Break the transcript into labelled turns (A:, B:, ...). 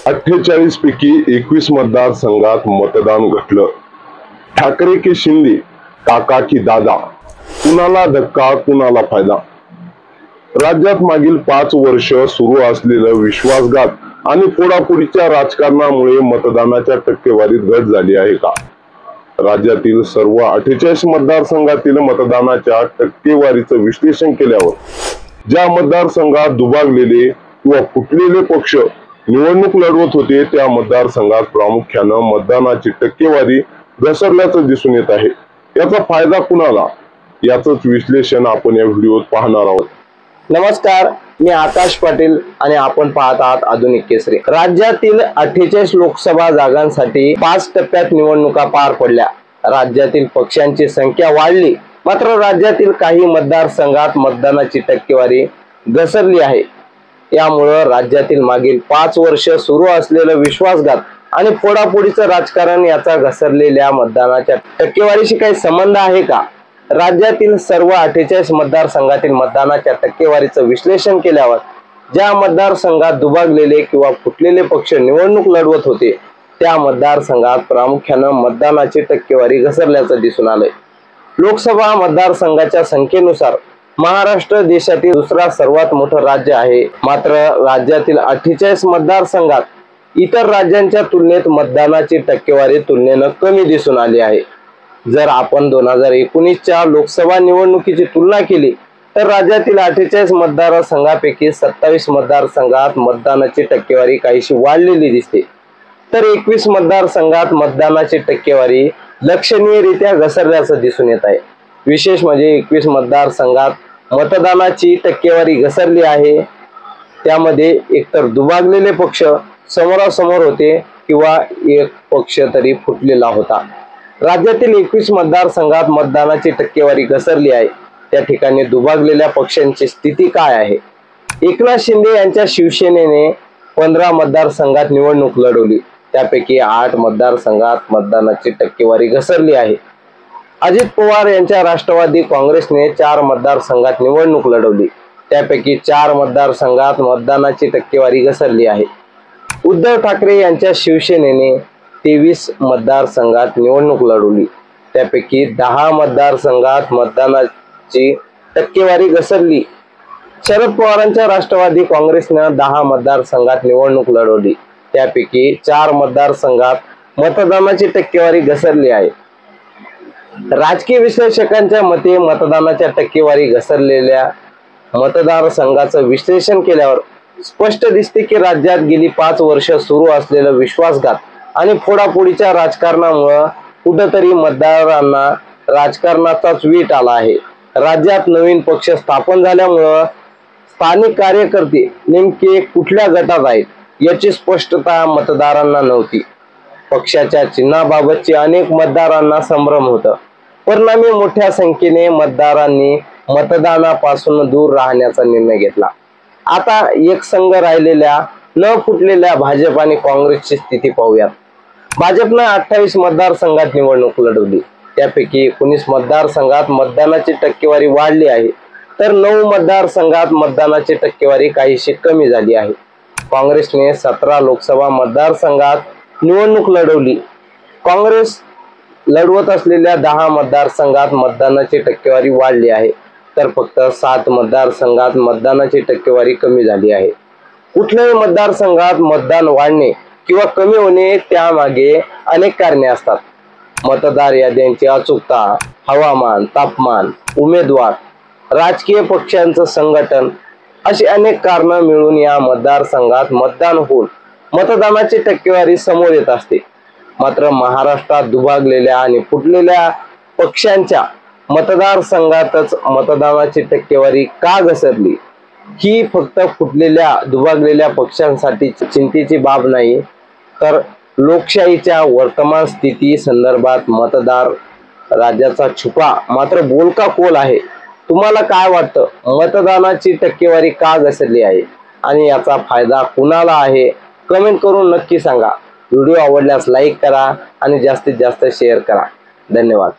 A: 48 पैकी 21 मतदारसंघात मतदान घटलं। ठाकरे की शिंदे, काका की दादा, कुणाला धक्का कुणाला फायदा। राज्यात मागील 5 वर्ष सुरू असलेलं विश्वासघात आणि फोडाफोडीच्या राजकारणामुळे मतदानाच्या टक्केवारीत घट झाली आहे का? राज्यातील सर्व 48 मतदारसंघातील मतदानाच्या टक्केवारीचं विश्लेषण केल्यावर ज्या मतदारसंघात दुभागलेले किंवा फुटलेले पक्ष निवडणूक लढवत होते त्या मतदारसंघात प्रामुख्यानं मतदानाची टक्केवारी घसरल्याचं दिसून येत आहे। याचा फायदा कुणाला, याचंच विश्लेषण आपण या व्हिडिओत पाहणार आहोत।
B: नमस्कार, मी आकाश पाटील आणि आपण पाहत आहात आधुनिक केसरी। राज्यातील 48 लोकसभा जागांसाठी 5 टप्प्यात निवडणुका पार पडल्या। राज्यातील पक्षांची संख्या वाढली, मात्र राज्यातील काही मतदारसंघात मतदानाची टक्केवारी घसरली आहे। यामुळे राज्यातील मागील 5 वर्ष सुरू असलेलं विश्वासघात आणि फोडाफोडीचं राजकारण याचा घसरलेल्या मतदानाच्या टक्केवारीशी काही संबंध आहे का? राज्यातील सर्व 48 मतदारसंघातील मतदानाच्या टक्केवारीचं विश्लेषण केल्यावर ज्या मतदारसंघात दुभागलेले किंवा फुटलेले पक्ष निवडणूक लढवत होते त्या मतदारसंघात प्रामुख्यानं मतदानाची टक्केवारी घसरल्याचं दिसून आलंय। लोकसभा मतदारसंघाच्या संख्येनुसार महाराष्ट्र देशातील दुसरा सर्वात मोठं राज्य आहे, मात्र राज्यातील 48 मतदारसंघात इतर राज्यांच्या तुलनेत मतदानाची टक्केवारी तुलनेनं कमी दिसून आली आहे। जर आपण 2019च्या लोकसभा निवडणुकीची तुलना केली तर राज्यातील 48 मतदारसंघापैकी 27 मतदारसंघात मतदानाची टक्केवारी काहीशी वाढलेली दिसते, तर 21 मतदारसंघात मतदानाची टक्केवारी लक्षणीयरित्या घसरल्याचं दिसून येत आहे। विशेष म्हणजे 21 मतदारसंघात मतदानाची टक्केवारी घसरली आहे, त्यामध्ये एकतर दुभागलेले पक्ष समोरासमोर होते किंवा एक पक्ष तरी फुटलेला होता। राज्यातील 21 मतदारसंघात मतदानाची टक्केवारी घसरली आहे, त्या ठिकाणी दुभागलेल्या पक्षांची स्थिती काय आहे? एकनाथ शिंदे यांच्या शिवसेनेने 15 मतदारसंघात निवडणूक लढवली, त्यापैकी 8 मतदारसंघात मतदानाची टक्केवारी घसरली आहे। अजित पवार यांच्या राष्ट्रवादी काँग्रेसने 4 मतदारसंघात निवडणूक लढवली, त्यापैकी 4 मतदारसंघात मतदानाची टक्केवारी घसरली आहे। उद्धव ठाकरे यांच्या शिवसेनेने 23 मतदारसंघात निवडणूक लढवली, त्यापैकी 10 मतदारसंघात मतदानाची टक्केवारी घसरली। शरद पवारांच्या राष्ट्रवादी काँग्रेसने 10 मतदारसंघात निवडणूक लढवली, त्यापैकी 4 मतदारसंघात मतदानाची टक्केवारी घसरली आहे। राजकीय विश्लेषकांच्या मते मतदानाच्या टक्केवारी घसरलेल्या मतदारसंघाचं विश्लेषण केल्यावर स्पष्ट दिसते की राज्यात गेली 5 वर्ष सुरू असलेलं विश्वासघात आणि फोडाफोडीच्या राजकारणामुळे कुठेतरी मतदारांना राजकारणाचाच वीट आला आहे। राज्यात नवीन पक्ष स्थापन झाल्यामुळे स्थानिक कार्यकर्ते नेमके कुठल्या गटात आहेत याची स्पष्टता मतदारांना नव्हती। पक्षाच्या चिन्हाबाबतची अनेक मतदारांना संभ्रम होता, परिणामी मोठ्या संख्येने मतदारांनी मतदानापासून दूर राहण्याचा निर्णय घेतला। आता एकसंघ राहिलेल्या न फुटलेल्या भाजप आणि काँग्रेसची स्थिती पाहूयात। भाजपने 28 मतदारसंघात निवडणूक लढवली, त्यापैकी 19 मतदारसंघात मतदानाची टक्केवारी वाढली आहे, तर 9 मतदारसंघात मतदानाची टक्केवारी काहीशी कमी झाली आहे। काँग्रेसने 17 लोकसभा मतदारसंघात निवडणूक लढवली, काँग्रेस लढवत असलेल्या 10 मतदारसंघात मतदानाची टक्केवारी वाढली आहे, तर फक्त 7 मतदारसंघात मतदानाची टक्केवारी कमी झाली आहे। कुठल्याही मतदारसंघात मतदान वाढणे किंवा कमी होणे त्यामागे अनेक कारणे असतात। मतदार याद्यांची अचूकता, हवामान, तापमान, उमेदवार, राजकीय पक्षांचं संघटन अशी अनेक कारणं मिळून या मतदारसंघात मतदान होऊन मतदानाची टक्केवारी समोर येत असते। मात्र महाराष्ट्रात दुभागलेल्या आणि फुटलेल्या पक्षांच्या मतदारसंघातच मतदानाची टक्केवारी का घसरली ही फक्त फुटलेल्या दुभागलेल्या पक्षांसाठी चिंतेची बाब नाही, तर लोकशाहीच्या वर्तमान स्थिती संदर्भात मतदार राज्याचा छुपा मात्र बोलका कौल आहे। तुम्हाला काय वाटतं, मतदानाची टक्केवारी का घसरली आहे आणि याचा फायदा कुणाला आहे? कमेंट करून नक्की सांगा। व्हिडिओ आवडल्यास लाईक करा आणि जास्तीत जास्त शेअर करा। धन्यवाद।